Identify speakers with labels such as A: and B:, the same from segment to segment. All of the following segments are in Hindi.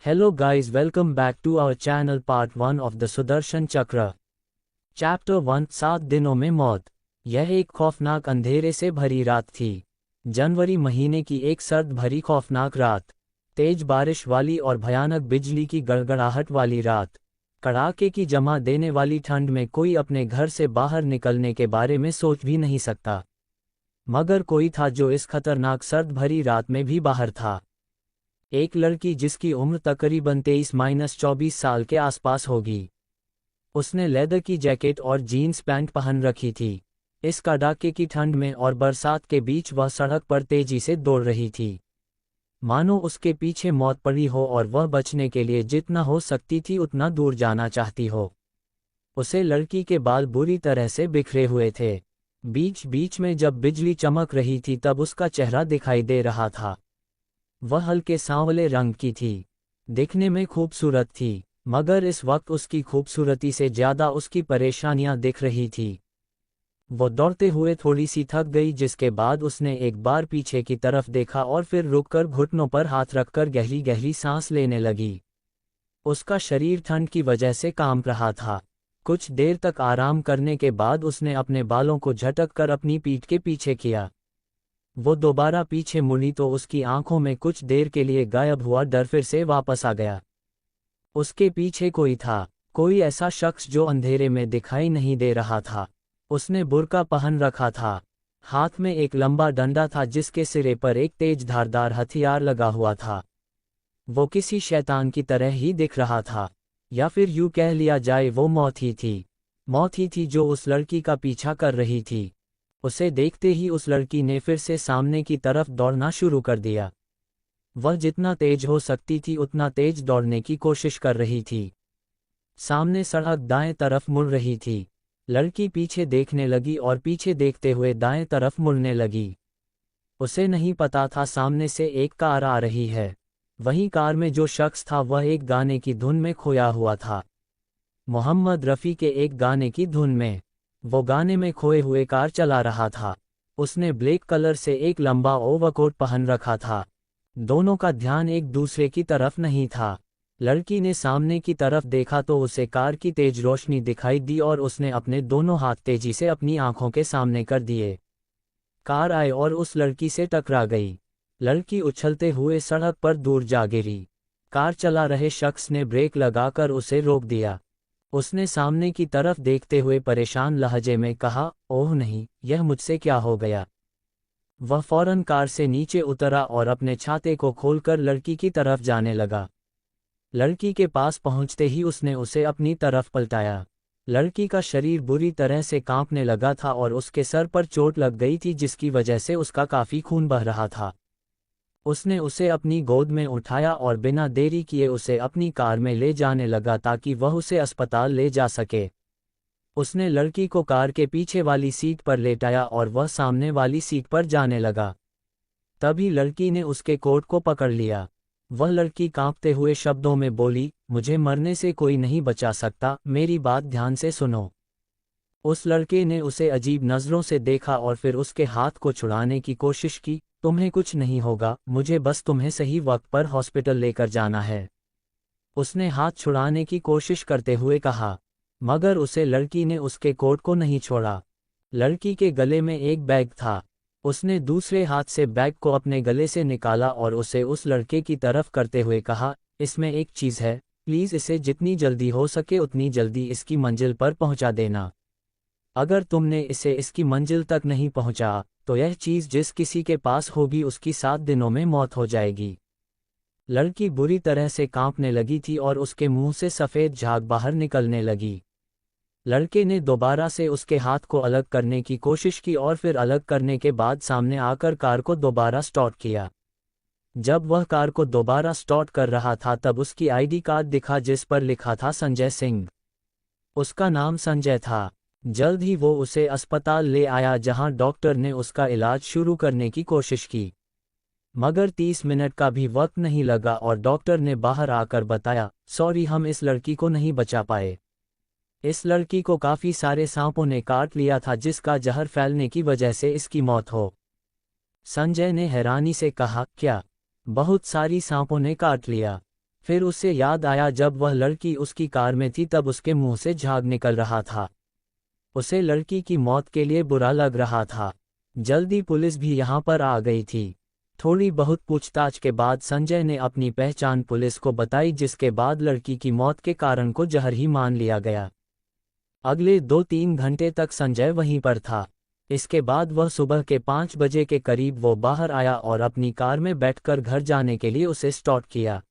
A: Hello guys, welcome back to our channel part 1 of the Sudarshan Chakra. Chapter 1 7 दिनों में मौत। यह एक खौफनाक अंधेरे से भरी रात थी। जनवरी महीने की एक सर्द भरी खौफनाक रात। तेज बारिश वाली और भयानक बिजली की गड़गड़ाहट वाली रात। कड़ाके की जमा देने वाली ठंड में कोई अपने घर से बाहर निकलने के बारे में सोच भी नहीं सकता। मगर कोई था जो इस खतरनाक सर्द भरी रात में भी बाहर था। एक लड़की जिसकी उम्र तकरीबन 23-24 साल के आसपास होगी। उसने लेदर की जैकेट और जीन्स पैंट पहन रखी थी। इस कड़ाके की ठंड में और बरसात के बीच वह सड़क पर तेजी से दौड़ रही थी, मानो उसके पीछे मौत पड़ी हो और वह बचने के लिए जितना हो सकती थी उतना दूर जाना चाहती हो। उसे लड़की के बाल बुरी तरह से बिखरे हुए थे। बीच बीच में जब बिजली चमक रही थी तब उसका चेहरा दिखाई दे रहा था। वह हल्के सांवले रंग की थी, दिखने में खूबसूरत थी, मगर इस वक्त उसकी खूबसूरती से ज्यादा उसकी परेशानियां दिख रही थी। वो दौड़ते हुए थोड़ी सी थक गई, जिसके बाद उसने एक बार पीछे की तरफ देखा और फिर रुककर घुटनों पर हाथ रखकर गहरी गहरी सांस लेने लगी। उसका शरीर ठंड की वजह से कांप रहा था। कुछ देर तक आराम करने के बाद उसने अपने बालों को झटक कर अपनी पीठ के पीछे किया। वो दोबारा पीछे मुड़ी तो उसकी आंखों में कुछ देर के लिए गायब हुआ डर फिर से वापस आ गया। उसके पीछे कोई था, कोई ऐसा शख्स जो अंधेरे में दिखाई नहीं दे रहा था। उसने बुर्का पहन रखा था। हाथ में एक लंबा डंडा था जिसके सिरे पर एक तेज धारदार हथियार लगा हुआ था। वो किसी शैतान की तरह ही दिख रहा था, या फिर यूं कह लिया जाए वो मौत ही थी। मौत ही थी जो उस लड़की का पीछा कर रही थी। उसे देखते ही उस लड़की ने फिर से सामने की तरफ दौड़ना शुरू कर दिया। वह जितना तेज हो सकती थी उतना तेज दौड़ने की कोशिश कर रही थी। सामने सड़क दाएं तरफ मुड़ रही थी। लड़की पीछे देखने लगी और पीछे देखते हुए दाएं तरफ मुड़ने लगी। उसे नहीं पता था सामने से एक कार आ रही है। वहीं कार में जो शख्स था वह एक गाने की धुन में खोया हुआ था, मोहम्मद रफ़ी के एक गाने की धुन में। वो गाने में खोए हुए कार चला रहा था। उसने ब्लैक कलर से एक लंबा ओवरकोट पहन रखा था। दोनों का ध्यान एक दूसरे की तरफ नहीं था। लड़की ने सामने की तरफ देखा तो उसे कार की तेज रोशनी दिखाई दी और उसने अपने दोनों हाथ तेजी से अपनी आंखों के सामने कर दिए। कार आई और उस लड़की से टकरा गई। लड़की उछलते हुए सड़क पर दूर जा गिरी। कार चला रहे शख्स ने ब्रेक लगाकर उसे रोक दिया। उसने सामने की तरफ देखते हुए परेशान लहजे में कहा, ओह नहीं, यह मुझसे क्या हो गया। वह फौरन कार से नीचे उतरा और अपने छाते को खोलकर लड़की की तरफ जाने लगा। लड़की के पास पहुंचते ही उसने उसे अपनी तरफ पलटाया। लड़की का शरीर बुरी तरह से कांपने लगा था और उसके सर पर चोट लग गई थी जिसकी वजह से उसका काफी खून बह रहा था। उसने उसे अपनी गोद में उठाया और बिना देरी किए उसे अपनी कार में ले जाने लगा ताकि वह उसे अस्पताल ले जा सके। उसने लड़की को कार के पीछे वाली सीट पर लेटाया और वह सामने वाली सीट पर जाने लगा। तभी लड़की ने उसके कोट को पकड़ लिया। वह लड़की कांपते हुए शब्दों में बोली, मुझे मरने से कोई नहीं बचा सकता, मेरी बात ध्यान से सुनो। उस लड़के ने उसे अजीब नज़रों से देखा और फिर उसके हाथ को छुड़ाने की कोशिश की। तुम्हें कुछ नहीं होगा, मुझे बस तुम्हें सही वक्त पर हॉस्पिटल लेकर जाना है, उसने हाथ छुड़ाने की कोशिश करते हुए कहा। मगर उसे लड़की ने उसके कोट को नहीं छोड़ा। लड़की के गले में एक बैग था। उसने दूसरे हाथ से बैग को अपने गले से निकाला और उसे उस लड़के की तरफ करते हुए कहा, इसमें एक चीज़ है, प्लीज़ इसे जितनी जल्दी हो सके उतनी जल्दी इसकी मंजिल पर पहुंचा देना। अगर तुमने इसे इसकी मंजिल तक नहीं पहुंचा तो यह चीज़ जिस किसी के पास होगी उसकी 7 दिनों में मौत हो जाएगी। लड़की बुरी तरह से कांपने लगी थी और उसके मुंह से सफ़ेद झाग बाहर निकलने लगी। लड़के ने दोबारा से उसके हाथ को अलग करने की कोशिश की और फिर अलग करने के बाद सामने आकर कार को दोबारा स्टार्ट किया। जब वह कार को दोबारा स्टार्ट कर रहा था तब उसकी आईडी कार्ड दिखा जिस पर लिखा था संजय सिंह। उसका नाम संजय था। जल्द ही वो उसे अस्पताल ले आया जहां डॉक्टर ने उसका इलाज शुरू करने की कोशिश की। मगर 30 मिनट का भी वक्त नहीं लगा और डॉक्टर ने बाहर आकर बताया, सॉरी, हम इस लड़की को नहीं बचा पाए। इस लड़की को काफ़ी सारे सांपों ने काट लिया था जिसका जहर फैलने की वजह से इसकी मौत हो। संजय ने हैरानी से कहा, क्या बहुत सारी सांपों ने काट लिया? फिर उसे याद आया जब वह लड़की उसकी कार में थी तब उसके मुंह से झाग निकल रहा था। उसे लड़की की मौत के लिए बुरा लग रहा था। जल्दी पुलिस भी यहाँ पर आ गई थी। थोड़ी बहुत पूछताछ के बाद संजय ने अपनी पहचान पुलिस को बताई, जिसके बाद लड़की की मौत के कारण को जहर ही मान लिया गया। अगले 2-3 घंटे तक संजय वहीं पर था। इसके बाद वह सुबह के 5 बजे के करीब वो बाहर आया और अपनी कार में बैठकर घर जाने के लिए उसे स्टार्ट किया।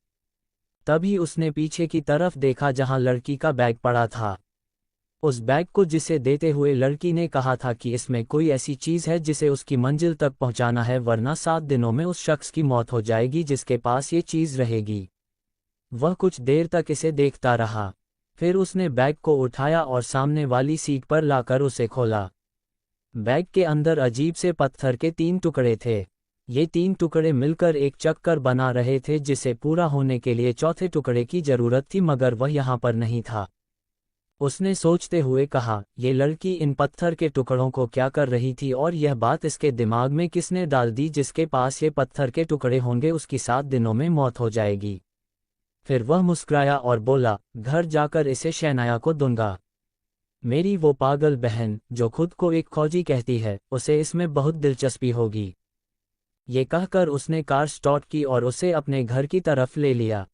A: तभी उसने पीछे की तरफ देखा जहां लड़की का बैग पड़ा था। उस बैग को जिसे देते हुए लड़की ने कहा था कि इसमें कोई ऐसी चीज़ है जिसे उसकी मंजिल तक पहुंचाना है, वरना 7 दिनों में उस शख्स की मौत हो जाएगी जिसके पास ये चीज़ रहेगी। वह कुछ देर तक इसे देखता रहा। फिर उसने बैग को उठाया और सामने वाली सीट पर लाकर उसे खोला। बैग के अंदर अजीब से पत्थर के 3 टुकड़े थे। ये 3 टुकड़े मिलकर एक चक्कर बना रहे थे जिसे पूरा होने के लिए चौथे टुकड़े की जरूरत थी, मगर वह यहाँ पर नहीं था। उसने सोचते हुए कहा, ये लड़की इन पत्थर के टुकड़ों को क्या कर रही थी और यह बात इसके दिमाग में किसने डाल दी, जिसके पास ये पत्थर के टुकड़े होंगे उसकी 7 दिनों में मौत हो जाएगी। फिर वह मुस्कुराया और बोला, घर जाकर इसे शहनाया को दूंगा। मेरी वो पागल बहन जो खुद को एक फौजी कहती है, उसे इसमें बहुत दिलचस्पी होगी। ये कहकर उसने कार स्टार्ट की और उसे अपने घर की तरफ ले लिया।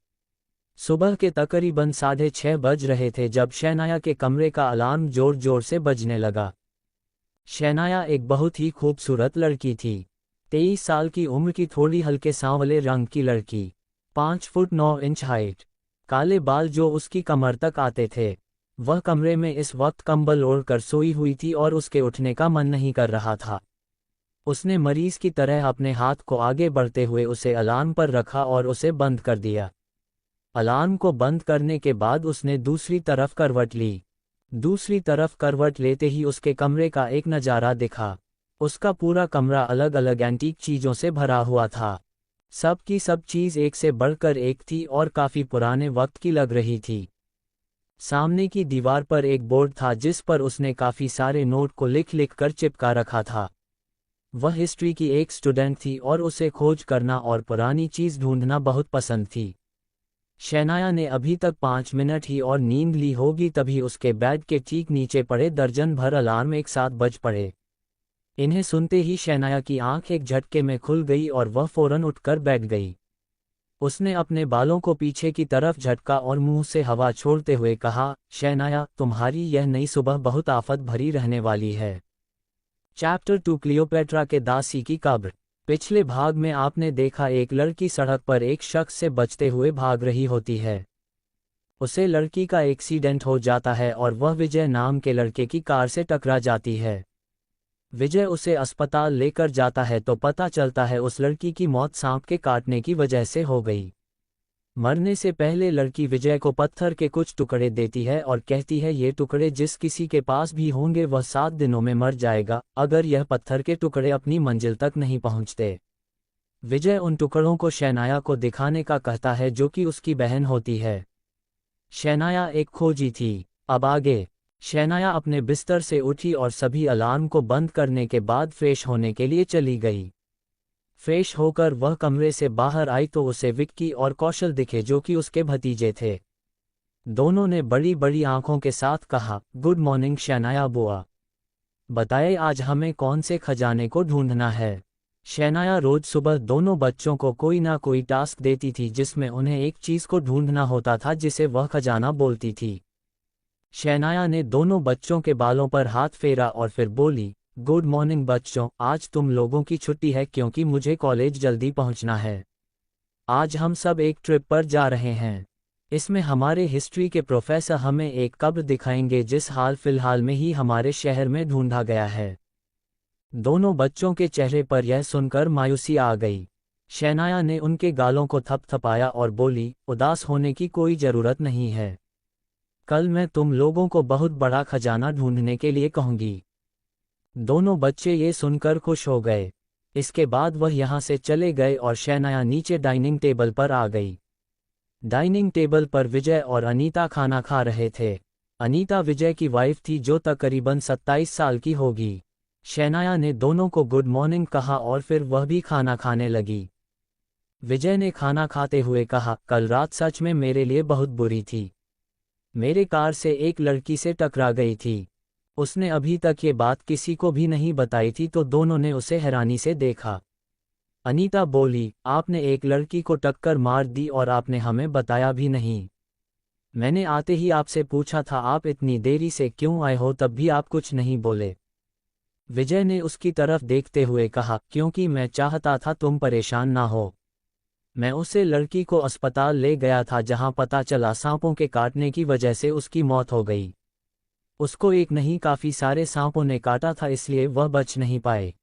A: सुबह के तकरीबन 6:30 बज रहे थे जब शहनाया के कमरे का अलार्म जोर जोर से बजने लगा। शहनाया एक बहुत ही खूबसूरत लड़की थी। 23 साल की उम्र की, थोड़ी हल्के सांवले रंग की लड़की, 5 फुट 9 इंच हाइट, काले बाल जो उसकी कमर तक आते थे। वह कमरे में इस वक्त कंबल ओढ़कर सोई हुई थी और उसके उठने का मन नहीं कर रहा था। उसने मरीज की तरह अपने हाथ को आगे बढ़ते हुए उसे अलार्म पर रखा और उसे बंद कर दिया। अलार्म को बंद करने के बाद उसने दूसरी तरफ करवट ली। दूसरी तरफ करवट लेते ही उसके कमरे का एक नज़ारा दिखा। उसका पूरा कमरा अलग अलग एंटीक चीज़ों से भरा हुआ था। सब की सब चीज़ एक से बढ़कर एक थी और काफ़ी पुराने वक्त की लग रही थी। सामने की दीवार पर एक बोर्ड था जिस पर उसने काफ़ी सारे नोट को लिख लिख कर चिपका रखा था। वह हिस्ट्री की एक स्टूडेंट थी और उसे खोज करना और पुरानी चीज़ ढूंढना बहुत पसंद थी। शहनाया ने अभी तक 5 मिनट ही और नींद ली होगी, तभी उसके बेड के ठीक नीचे पड़े दर्जन भर अलार्म एक साथ बज पड़े। इन्हें सुनते ही शहनाया की आंख एक झटके में खुल गई और वह फौरन उठकर बैठ गई। उसने अपने बालों को पीछे की तरफ झटका और मुंह से हवा छोड़ते हुए कहा, शहनाया, तुम्हारी यह नई सुबह बहुत आफत भरी रहने वाली है। चैप्टर 2 क्लियोपेट्रा के दासी की कब्र। पिछले भाग में आपने देखा एक लड़की सड़क पर एक शख्स से बचते हुए भाग रही होती है। उसे लड़की का एक्सीडेंट हो जाता है और वह विजय नाम के लड़के की कार से टकरा जाती है। विजय उसे अस्पताल लेकर जाता है तो पता चलता है उस लड़की की मौत सांप के काटने की वजह से हो गई। मरने से पहले लड़की विजय को पत्थर के कुछ टुकड़े देती है और कहती है ये टुकड़े जिस किसी के पास भी होंगे वह 7 दिनों में मर जाएगा अगर यह पत्थर के टुकड़े अपनी मंजिल तक नहीं पहुंचते। विजय उन टुकड़ों को शहनाया को दिखाने का कहता है जो कि उसकी बहन होती है। शहनाया एक खोजी थी। अब आगे। शहनाया अपने बिस्तर से उठी और सभी अलार्म को बंद करने के बाद फ्रेश होने के लिए चली गई। फ्रेश होकर वह कमरे से बाहर आई तो उसे विक्की और कौशल दिखे जो कि उसके भतीजे थे। दोनों ने बड़ी बड़ी आंखों के साथ कहा, गुड मॉर्निंग शहनाया बुआ। बताए आज हमें कौन से खजाने को ढूंढना है। शहनाया रोज सुबह दोनों बच्चों को कोई ना कोई टास्क देती थी जिसमें उन्हें एक चीज को ढूंढना होता था जिसे वह खजाना बोलती थी। शहनाया ने दोनों बच्चों के बालों पर हाथ फेरा और फिर बोली, गुड मॉर्निंग बच्चों, आज तुम लोगों की छुट्टी है क्योंकि मुझे कॉलेज जल्दी पहुंचना है। आज हम सब एक ट्रिप पर जा रहे हैं। इसमें हमारे हिस्ट्री के प्रोफेसर हमें एक कब्र दिखाएंगे जिस हाल फिलहाल में ही हमारे शहर में ढूंढा गया है। दोनों बच्चों के चेहरे पर यह सुनकर मायूसी आ गई। शहनाया ने उनके गालों को थपथपाया और बोली, उदास होने की कोई जरूरत नहीं है। कल मैं तुम लोगों को बहुत बड़ा खजाना ढूंढने के लिए कहूंगी। दोनों बच्चे ये सुनकर खुश हो गए। इसके बाद वह यहाँ से चले गए और शहनाया नीचे डाइनिंग टेबल पर आ गई। डाइनिंग टेबल पर विजय और अनीता खाना खा रहे थे। अनीता विजय की वाइफ थी जो तकरीबन 27 साल की होगी। शहनाया ने दोनों को गुड मॉर्निंग कहा और फिर वह भी खाना खाने लगी। विजय ने खाना खाते हुए कहा, कल रात सच में मेरे लिए बहुत बुरी थी। मेरे कार से एक लड़की से टकरा गई थी। उसने अभी तक ये बात किसी को भी नहीं बताई थी तो दोनों ने उसे हैरानी से देखा। अनीता बोली, आपने एक लड़की को टक्कर मार दी और आपने हमें बताया भी नहीं। मैंने आते ही आपसे पूछा था आप इतनी देरी से क्यों आए हो, तब भी आप कुछ नहीं बोले। विजय ने उसकी तरफ देखते हुए कहा, क्योंकि मैं चाहता था तुम परेशान ना हो। मैं उसे लड़की को अस्पताल ले गया था जहां पता चला सांपों के काटने की वजह से उसकी मौत हो गई। उसको एक नहीं काफ़ी सारे सांपों ने काटा था, इसलिए वह बच नहीं पाए।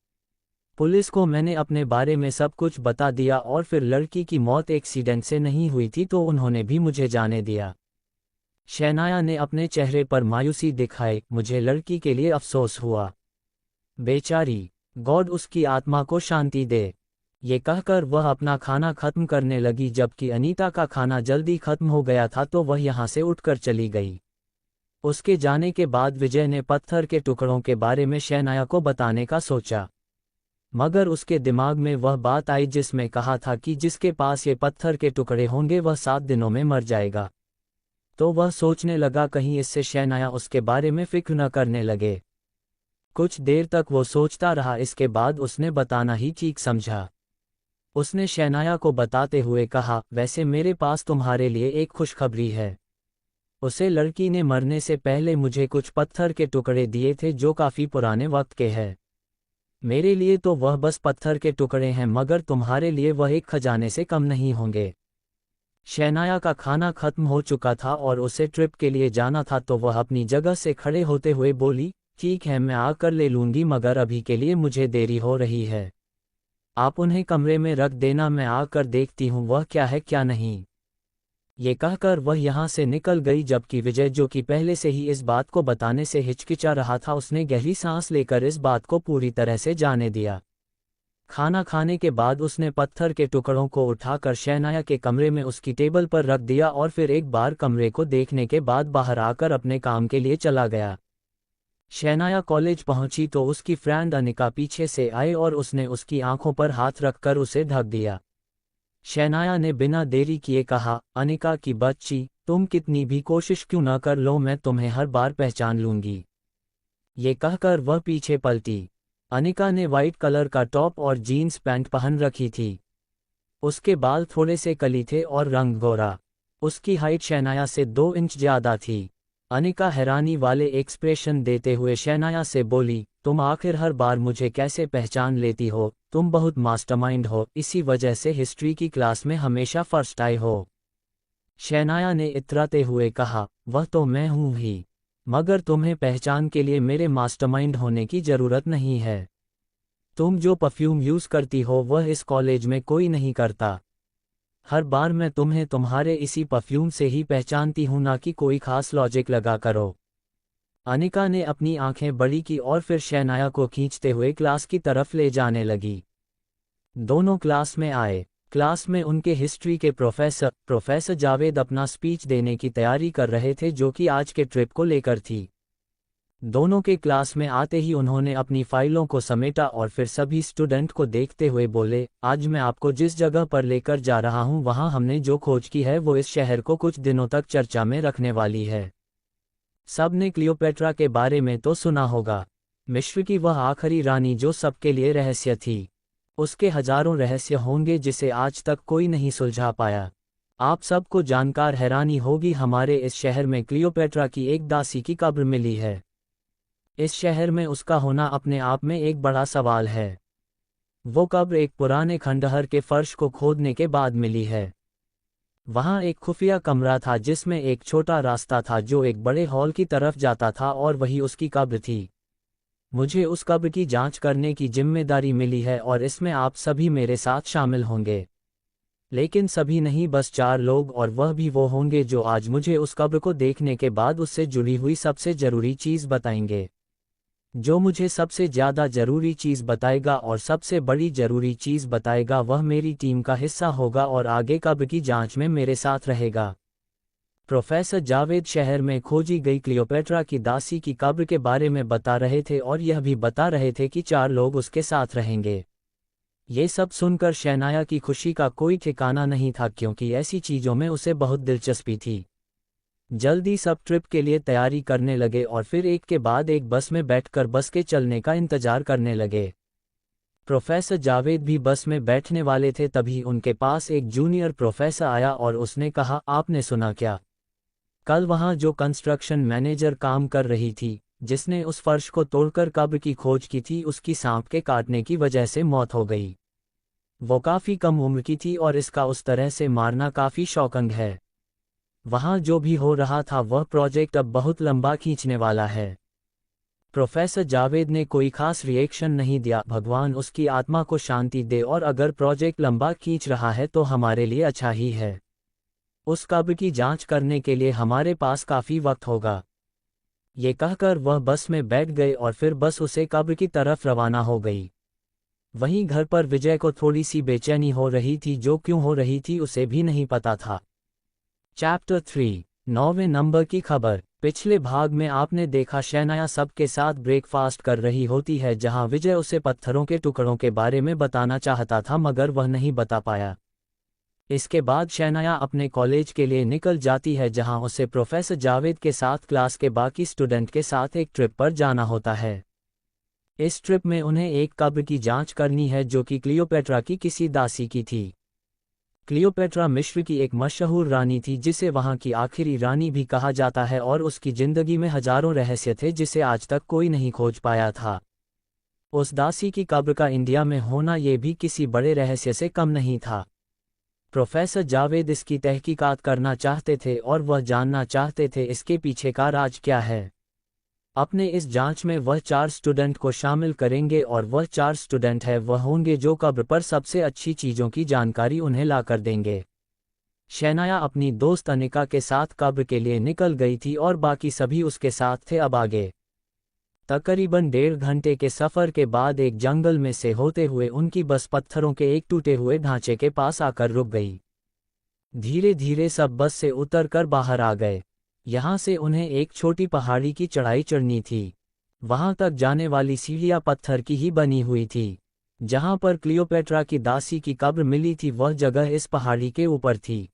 A: पुलिस को मैंने अपने बारे में सब कुछ बता दिया और फिर लड़की की मौत एक्सीडेंट से नहीं हुई थी तो उन्होंने भी मुझे जाने दिया। शहनाया ने अपने चेहरे पर मायूसी दिखाई, मुझे लड़की के लिए अफसोस हुआ। बेचारी, गॉड उसकी आत्मा को शांति दे। ये कहकर वह अपना खाना खत्म करने लगी। जबकि अनीता का खाना जल्दी खत्म हो गया था तो वह यहाँ से उठकर चली गई। उसके जाने के बाद विजय ने पत्थर के टुकड़ों के बारे में शहनाया को बताने का सोचा, मगर उसके दिमाग में वह बात आई जिसमें कहा था कि जिसके पास ये पत्थर के टुकड़े होंगे वह 7 दिनों में मर जाएगा। तो वह सोचने लगा कहीं इससे शहनाया उसके बारे में फिक्र न करने लगे। कुछ देर तक वो सोचता रहा, इसके बाद उसने बताना ही ठीक समझा। उसने शहनाया को बताते हुए कहा, वैसे मेरे पास तुम्हारे लिए एक खुशखबरी है। उसे लड़की ने मरने से पहले मुझे कुछ पत्थर के टुकड़े दिए थे जो काफ़ी पुराने वक्त के हैं। मेरे लिए तो वह बस पत्थर के टुकड़े हैं, मगर तुम्हारे लिए वह एक खजाने से कम नहीं होंगे। शहनाया का खाना खत्म हो चुका था और उसे ट्रिप के लिए जाना था तो वह अपनी जगह से खड़े होते हुए बोली, ठीक है मैं आकर ले लूँगी, मगर अभी के लिए मुझे देरी हो रही है। आप उन्हें कमरे में रख देना, मैं आकर देखती हूँ वह क्या है क्या नहीं। ये कहकर वह यहाँ से निकल गई। जबकि विजय, जो कि पहले से ही इस बात को बताने से हिचकिचा रहा था, उसने गहरी सांस लेकर इस बात को पूरी तरह से जाने दिया। खाना खाने के बाद उसने पत्थर के टुकड़ों को उठाकर शहनाया के कमरे में उसकी टेबल पर रख दिया और फिर एक बार कमरे को देखने के बाद बाहर आकर अपने काम के लिए चला गया। शहनाया कॉलेज पहुंची तो उसकी फ्रेंड अनिका पीछे से आई और उसने उसकी आंखों पर हाथ रखकर उसे ढक दिया। शहनाया ने बिना देरी किए कहा, अनिका की बच्ची, तुम कितनी भी कोशिश क्यों न कर लो, मैं तुम्हें हर बार पहचान लूंगी। ये कहकर वह पीछे पलटी। अनिका ने वाइट कलर का टॉप और जीन्स पैंट पहन रखी थी। उसके बाल थोड़े से कली थे और रंग गोरा। उसकी हाइट शहनाया से 2 इंच ज्यादा थी। अनिका हैरानी वाले एक्सप्रेशन देते हुए शहनाया से बोली, तुम आखिर हर बार मुझे कैसे पहचान लेती हो, तुम बहुत मास्टरमाइंड हो, इसी वजह से हिस्ट्री की क्लास में हमेशा फर्स्ट आए हो। शहनाया ने इतराते हुए कहा, वह तो मैं हूँ ही, मगर तुम्हें पहचान के लिए मेरे मास्टरमाइंड होने की ज़रूरत नहीं है। तुम जो परफ्यूम यूज़ करती हो वह इस कॉलेज में कोई नहीं करता। हर बार मैं तुम्हें तुम्हारे इसी परफ्यूम से ही पहचानती हूं, ना कि कोई खास लॉजिक लगा करो। अनिका ने अपनी आंखें बड़ी की और फिर शहनाया को खींचते हुए क्लास की तरफ ले जाने लगी। दोनों क्लास में आए। क्लास में उनके हिस्ट्री के प्रोफेसर जावेद अपना स्पीच देने की तैयारी कर रहे थे, जो कि आज के ट्रिप को लेकर थी। दोनों के क्लास में आते ही उन्होंने अपनी फाइलों को समेटा और फिर सभी स्टूडेंट को देखते हुए बोले, आज मैं आपको जिस जगह पर लेकर जा रहा हूं वहां हमने जो खोज की है वो इस शहर को कुछ दिनों तक चर्चा में रखने वाली है। सबने क्लियोपेट्रा के बारे में तो सुना होगा, मिस्र की वह आखिरी रानी जो सबके लिए रहस्य थी। उसके हजारों रहस्य होंगे जिसे आज तक कोई नहीं सुलझा पाया। आप सबको जानकर हैरानी होगी, हमारे इस शहर में क्लियोपेट्रा की एक दासी की कब्र मिली है। इस शहर में उसका होना अपने आप में एक बड़ा सवाल है। वो कब्र एक पुराने खंडहर के फर्श को खोदने के बाद मिली है। वहाँ एक खुफिया कमरा था जिसमें एक छोटा रास्ता था जो एक बड़े हॉल की तरफ जाता था और वही उसकी कब्र थी। मुझे उस कब्र की जांच करने की जिम्मेदारी मिली है और इसमें आप सभी मेरे साथ शामिल होंगे। लेकिन सभी नहीं, बस 4 लोग, और वह भी वो होंगे जो आज मुझे उस कब्र को देखने के बाद उससे जुड़ी हुई सबसे ज़रूरी चीज़ बताएंगे। जो मुझे सबसे ज़्यादा ज़रूरी चीज़ बताएगा और सबसे बड़ी ज़रूरी चीज़ बताएगा वह मेरी टीम का हिस्सा होगा और आगे कब्र की जांच में मेरे साथ रहेगा। प्रोफेसर जावेद शहर में खोजी गई क्लियोपेट्रा की दासी की कब्र के बारे में बता रहे थे और यह भी बता रहे थे कि 4 लोग उसके साथ रहेंगे। ये सब सुनकर शहनाया की खुशी का कोई ठिकाना नहीं था, क्योंकि ऐसी चीज़ों में उसे बहुत दिलचस्पी थी। जल्दी सब ट्रिप के लिए तैयारी करने लगे और फिर एक के बाद एक बस में बैठकर बस के चलने का इंतजार करने लगे। प्रोफेसर जावेद भी बस में बैठने वाले थे, तभी उनके पास एक जूनियर प्रोफेसर आया और उसने कहा, आपने सुना क्या? कल वहाँ जो कंस्ट्रक्शन मैनेजर काम कर रही थी, जिसने उस फर्श को तोड़कर कब्र की खोज की थी, उसकी सांप के काटने की वजह से मौत हो गई। वो काफ़ी कम उम्र की थी और इसका उस तरह से मारना काफ़ी शॉकिंग है। वहाँ जो भी हो रहा था वह प्रोजेक्ट अब बहुत लंबा खींचने वाला है। प्रोफेसर जावेद ने कोई खास रिएक्शन नहीं दिया। भगवान उसकी आत्मा को शांति दे, और अगर प्रोजेक्ट लंबा खींच रहा है तो हमारे लिए अच्छा ही है। उस कब्र की जांच करने के लिए हमारे पास काफ़ी वक्त होगा। ये कहकर वह बस में बैठ गए और फिर बस उसे कब्र की तरफ रवाना हो गई। वहीं घर पर विजय को थोड़ी सी बेचैनी हो रही थी, जो क्यों हो रही थी उसे भी नहीं पता था। चैप्टर 3, 9वें नंबर की खबर। पिछले भाग में आपने देखा शहनाया सबके साथ ब्रेकफास्ट कर रही होती है, जहां विजय उसे पत्थरों के टुकड़ों के बारे में बताना चाहता था मगर वह नहीं बता पाया। इसके बाद शहनाया अपने कॉलेज के लिए निकल जाती है, जहां उसे प्रोफेसर जावेद के साथ क्लास के बाकी स्टूडेंट के साथ एक ट्रिप पर जाना होता है। इस ट्रिप में उन्हें एक कब्र की जांच करनी है जो कि क्लियोपेट्रा की किसी दासी की थी। क्लियोपेट्रा मिस्र की एक मशहूर रानी थी, जिसे वहां की आखिरी रानी भी कहा जाता है, और उसकी जिंदगी में हजारों रहस्य थे जिसे आज तक कोई नहीं खोज पाया था। उस दासी की कब्र का इंडिया में होना ये भी किसी बड़े रहस्य से कम नहीं था। प्रोफेसर जावेद इसकी तहकीकात करना चाहते थे और वह जानना चाहते थे इसके पीछे का राज क्या है। अपने इस जांच में वह 4 स्टूडेंट को शामिल करेंगे, और वह 4 स्टूडेंट है वह होंगे जो कब्र पर सबसे अच्छी चीज़ों की जानकारी उन्हें ला कर देंगे। शहनाया अपनी दोस्त अनिका के साथ कब्र के लिए निकल गई थी और बाकी सभी उसके साथ थे। अब आगे तकरीबन 1.5 घंटे के सफ़र के बाद एक जंगल में से होते हुए उनकी बस पत्थरों के एक टूटे हुए ढांचे के पास आकर रुक गई। धीरे धीरे सब बस से उतरकर बाहर आ गए। यहाँ से उन्हें एक छोटी पहाड़ी की चढ़ाई चढ़नी थी। वहां तक जाने वाली सीढ़ियाँ पत्थर की ही बनी हुई थी। जहां पर क्लियोपेट्रा की दासी की कब्र मिली थी वह जगह इस पहाड़ी के ऊपर थी।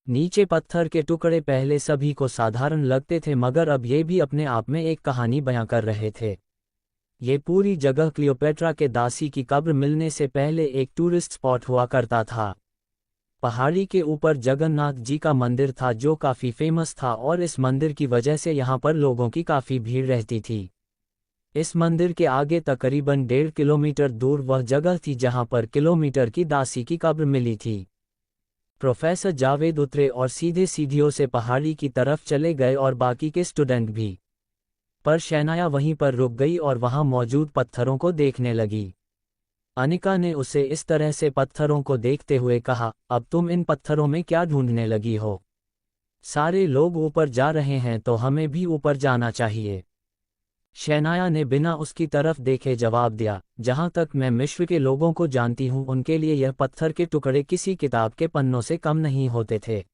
A: नीचे पत्थर के टुकड़े पहले सभी को साधारण लगते थे, मगर अब ये भी अपने आप में एक कहानी बयां कर रहे थे। ये पूरी जगह क्लियोपेट्रा के दासी की कब्र मिलने से पहले एक टूरिस्ट स्पॉट हुआ करता था। पहाड़ी के ऊपर जगन्नाथ जी का मंदिर था जो काफ़ी फेमस था, और इस मंदिर की वजह से यहाँ पर लोगों की काफ़ी भीड़ रहती थी। इस मंदिर के आगे तकरीबन 1.5 किलोमीटर दूर वह जगह थी जहाँ पर किलोमीटर की दासी की कब्र मिली थी। प्रोफेसर जावेद उतरे और सीधे सीढ़ियों से पहाड़ी की तरफ चले गए, और बाकी के स्टूडेंट भी। पर शहनाया वहीं पर रुक गई और वहां मौजूद पत्थरों को देखने लगी। अनिका ने उसे इस तरह से पत्थरों को देखते हुए कहा, अब तुम इन पत्थरों में क्या ढूंढने लगी हो? सारे लोग ऊपर जा रहे हैं तो हमें भी ऊपर जाना चाहिए। शहनाया ने बिना उसकी तरफ देखे जवाब दिया, जहां तक मैं मिस्र के लोगों को जानती हूं उनके लिए यह पत्थर के टुकड़े किसी किताब के पन्नों से कम नहीं होते थे।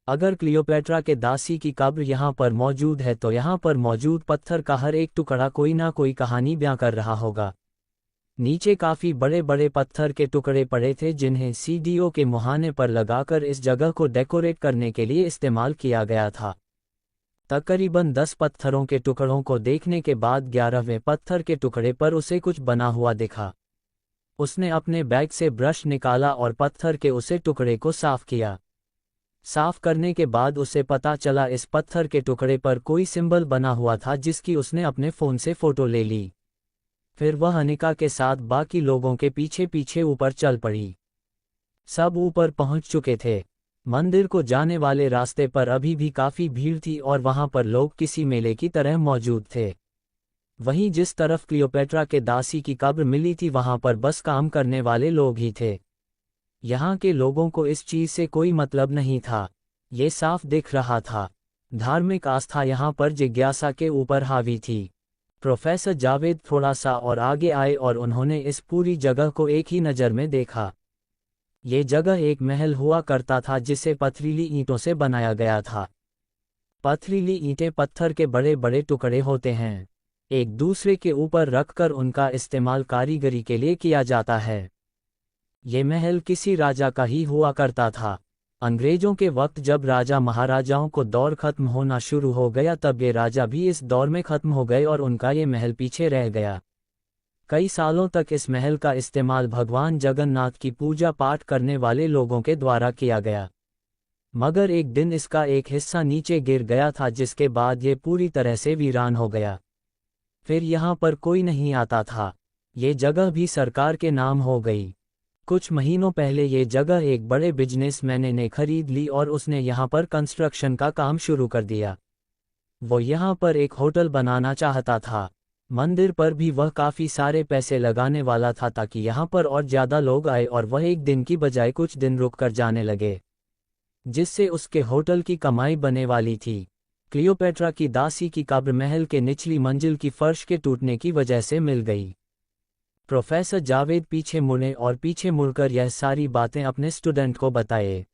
A: अगर क्लियोपेट्रा के दासी की कब्र यहाँ पर मौजूद है तो यहाँ पर मौजूद पत्थर का हर एक टुकड़ा कोई ना कोई कहानी बयां कर रहा होगा। नीचे काफ़ी बड़े बड़े पत्थर के टुकड़े पड़े थे जिन्हें सीढ़ियों के मुहाने पर लगाकर इस जगह को डेकोरेट करने के लिए इस्तेमाल किया गया था। तकरीबन 10 पत्थरों के टुकड़ों को देखने के बाद 11वें पत्थर के टुकड़े पर उसे कुछ बना हुआ दिखा। उसने अपने बैग से ब्रश निकाला और पत्थर के उसे टुकड़े को साफ किया। साफ करने के बाद उसे पता चला इस पत्थर के टुकड़े पर कोई सिंबल बना हुआ था, जिसकी उसने अपने फ़ोन से फ़ोटो ले ली। फिर वह अनिका के साथ बाकी लोगों के पीछे पीछे ऊपर चल पड़ी। सब ऊपर पहुंच चुके थे। मंदिर को जाने वाले रास्ते पर अभी भी काफ़ी भीड़ थी और वहां पर लोग किसी मेले की तरह मौजूद थे। वहीं जिस तरफ क्लियोपेट्रा के दासी की कब्र मिली थी वहां पर बस काम करने वाले लोग ही थे। यहाँ के लोगों को इस चीज़ से कोई मतलब नहीं था, ये साफ दिख रहा था। धार्मिक आस्था यहाँ पर जिज्ञासा के ऊपर हावी थी। प्रोफेसर जावेद थोड़ा सा और आगे आए और उन्होंने इस पूरी जगह को एक ही नज़र में देखा। ये जगह एक महल हुआ करता था जिसे पथरीली ईंटों से बनाया गया था। पथरीली ईंटें पत्थर के बड़े बड़े टुकड़े होते हैं, एक दूसरे के ऊपर रखकर उनका इस्तेमाल कारीगरी के लिए किया जाता है। ये महल किसी राजा का ही हुआ करता था। अंग्रेजों के वक्त जब राजा महाराजाओं को दौर खत्म होना शुरू हो गया तब ये राजा भी इस दौर में खत्म हो गए और उनका ये महल पीछे रह गया। कई सालों तक इस महल का इस्तेमाल भगवान जगन्नाथ की पूजा पाठ करने वाले लोगों के द्वारा किया गया। मगर एक दिन इसका एक हिस्सा नीचे गिर गया था जिसके बाद ये पूरी तरह से वीरान हो गया। फिर यहाँ पर कोई नहीं आता था। ये जगह भी सरकार के नाम हो गई। कुछ महीनों पहले ये जगह एक बड़े बिजनेसमैन ने खरीद ली और उसने यहाँ पर कंस्ट्रक्शन का काम शुरू कर दिया। वो यहाँ पर एक होटल बनाना चाहता था। मंदिर पर भी वह काफ़ी सारे पैसे लगाने वाला था ताकि यहाँ पर और ज़्यादा लोग आए और वह एक दिन की बजाय कुछ दिन रुक कर जाने लगे, जिससे उसके होटल की कमाई बने वाली थी। क्लियोपेट्रा की दासी की कब्र महल के निचली मंजिल की फर्श के टूटने की वजह से मिल गई। प्रोफेसर जावेद पीछे मुड़े और पीछे मुड़कर यह सारी बातें अपने स्टूडेंट को बताए।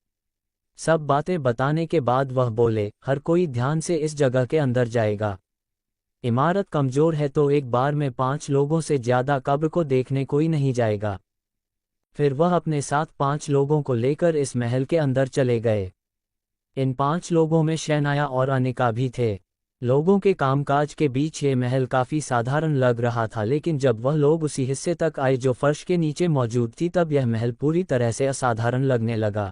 A: सब बातें बताने के बाद वह बोले, हर कोई ध्यान से इस जगह के अंदर जाएगा। इमारत कमज़ोर है तो एक बार में 5 लोगों से ज़्यादा कब्र को देखने कोई नहीं जाएगा। फिर वह अपने साथ 5 लोगों को लेकर इस महल के अंदर चले गए। इन 5 लोगों में शहनाया और अनिका भी थे। लोगों के कामकाज के बीच ये महल काफ़ी साधारण लग रहा था, लेकिन जब वह लोग उसी हिस्से तक आए जो फर्श के नीचे मौजूद थी तब यह महल पूरी तरह से असाधारण लगने लगा।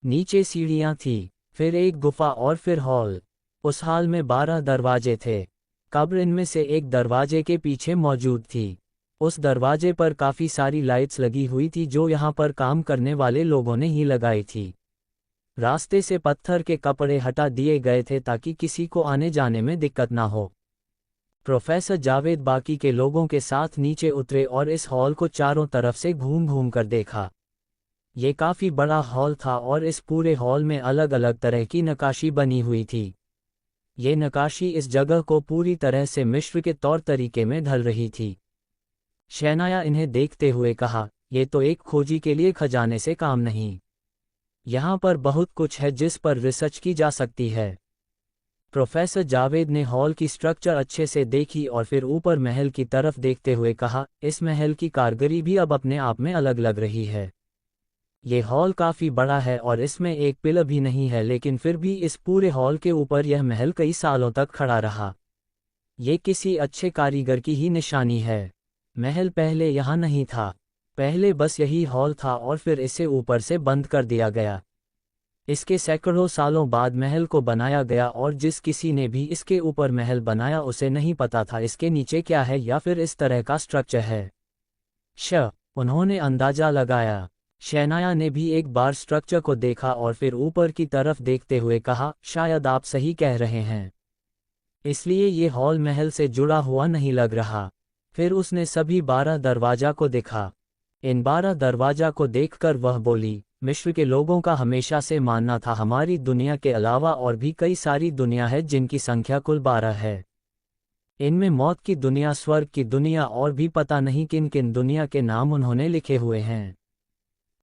A: नीचे सीढ़ियाँ थीं, फिर एक गुफा और फिर हॉल। उस हॉल में 12 दरवाजे थे। कब्र इनमें से एक दरवाजे के पीछे मौजूद थी। उस दरवाजे पर काफ़ी सारी लाइट्स लगी हुई थी जो यहाँ पर काम करने वाले लोगों ने ही लगाई थी। रास्ते से पत्थर के कपड़े हटा दिए गए थे ताकि किसी को आने जाने में दिक्कत ना हो। प्रोफेसर जावेद बाकी के लोगों के साथ नीचे उतरे और इस हॉल को चारों तरफ से घूम घूम कर देखा। ये काफ़ी बड़ा हॉल था और इस पूरे हॉल में अलग अलग तरह की नक्काशी बनी हुई थी। ये नक्काशी इस जगह को पूरी तरह से मिस्र के तौर तरीके में ढल रही थी। शहनाया इन्हें देखते हुए कहा, ये तो एक खोजी के लिए खजाने से काम नहीं। यहाँ पर बहुत कुछ है जिस पर रिसर्च की जा सकती है। प्रोफेसर जावेद ने हॉल की स्ट्रक्चर अच्छे से देखी और फिर ऊपर महल की तरफ देखते हुए कहा, इस महल की कारीगरी भी अब अपने आप में अलग लग रही है। ये हॉल काफ़ी बड़ा है और इसमें एक पिलर भी नहीं है, लेकिन फिर भी इस पूरे हॉल के ऊपर यह महल कई सालों तक खड़ा रहा। ये किसी अच्छे कारीगर की ही निशानी है। महल पहले यहाँ नहीं था। पहले बस यही हॉल था और फिर इसे ऊपर से बंद कर दिया गया। इसके सैकड़ों सालों बाद महल को बनाया गया और जिस किसी ने भी इसके ऊपर महल बनाया उसे नहीं पता था इसके नीचे क्या है या फिर इस तरह का स्ट्रक्चर है। उन्होंने अंदाजा लगाया। शहनाया ने भी एक बार स्ट्रक्चर को देखा और फिर ऊपर की तरफ देखते हुए कहा, शायद आप सही कह रहे हैं। इसलिए ये हॉल महल से जुड़ा हुआ नहीं लग रहा। फिर उसने सभी 12 दरवाजा को देखा। इन 12 दरवाजा को देखकर वह बोली, मिस्र के लोगों का हमेशा से मानना था हमारी दुनिया के अलावा और भी कई सारी दुनिया है जिनकी संख्या कुल 12 है। इनमें मौत की दुनिया, स्वर्ग की दुनिया और भी पता नहीं किन किन दुनिया के नाम उन्होंने लिखे हुए हैं।